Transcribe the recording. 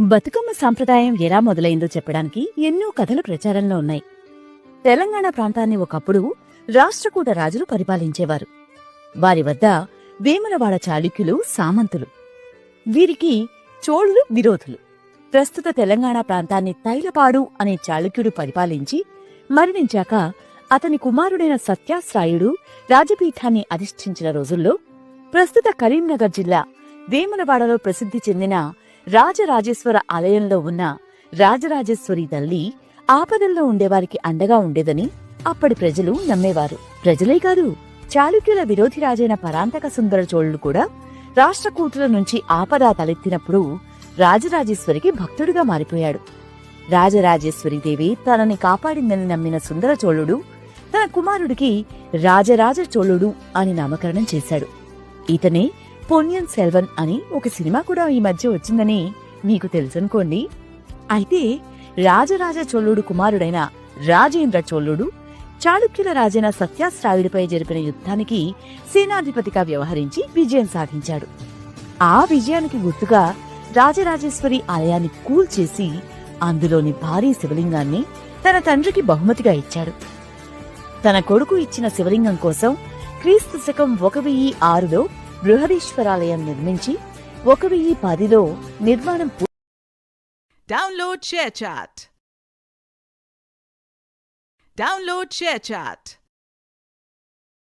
బతుకమ్మ సాంప్రదాయం ఎలా మొదలైందో చెప్పడానికి ఎన్నో కథలు ప్రచారంలో ఉన్నాయి. తెలంగాణ ప్రాంతాన్ని ఒకప్పుడు రాష్ట్రకూట రాజులు పరిపాలించేవారు. వారి వద్ద వేములవాడ చాళుక్యులు సామంతులు. వీరికి చోళులు విరోధులు. ప్రస్తుత తెలంగాణ ప్రాంతాన్ని తైలపాడు అనే చాళుక్యుడు పరిపాలించి మరణించాక అతని కుమారుడైన సత్యాశ్రాయుడు రాజపీఠాన్ని అధిష్ఠించిన రోజుల్లో ప్రస్తుత కరీంనగర్ జిల్లా వేములవాడలో ప్రసిద్ధి చెందిన రాజరాజేశ్వర ఆలయంలో ఉన్న రాజరాజేశ్వరి తల్లి ఆపదల్లో ఉండేవారికి అండగా ఉండేదని అప్పటి ప్రజలు నమ్మేవారు. ప్రజలే కాదు, చాళుక్యుల విరోధి రాజైన పరాంతక సుందర చోళుడు కూడా రాష్ట్రకూటుల నుంచి ఆపద తలెత్తినప్పుడు రాజరాజేశ్వరికి భక్తుడిగా మారిపోయాడు. రాజరాజేశ్వరి దేవి తనని కాపాడిందని నమ్మిన సుందర చోళుడు తన కుమారుడికి రాజరాజ చోళుడు అని నామకరణం చేశాడు. ఇతనే పొన్నియిన్ సెల్వన్ అని ఒక సినిమా కూడా ఈ మధ్య వచ్చిందని మీకు తెలుసనుకోండి. అయితే రాజరాజ చోళుడు కుమారుడైన రాజేంద్ర చోళుడు చాళుక్యుల రాజైన సత్యాశ్రాయుడిపై జరిపిన యుద్ధానికి సేనాధిపతిగా వ్యవహరించి విజయం సాధించాడు. ఆ విజయానికి గుర్తుగా రాజరాజేశ్వరి ఆలయాన్ని కూల్చేసి అందులోని భారీ శివలింగాన్ని తన తండ్రికి బహుమతిగా ఇచ్చాడు. తన కొడుకు ఇచ్చిన శివలింగం కోసం క్రీస్తు శకం 1006లో బృహదీశ్వరాలయం నిర్మించి 1010లో నిర్మాణం Download ShareChat.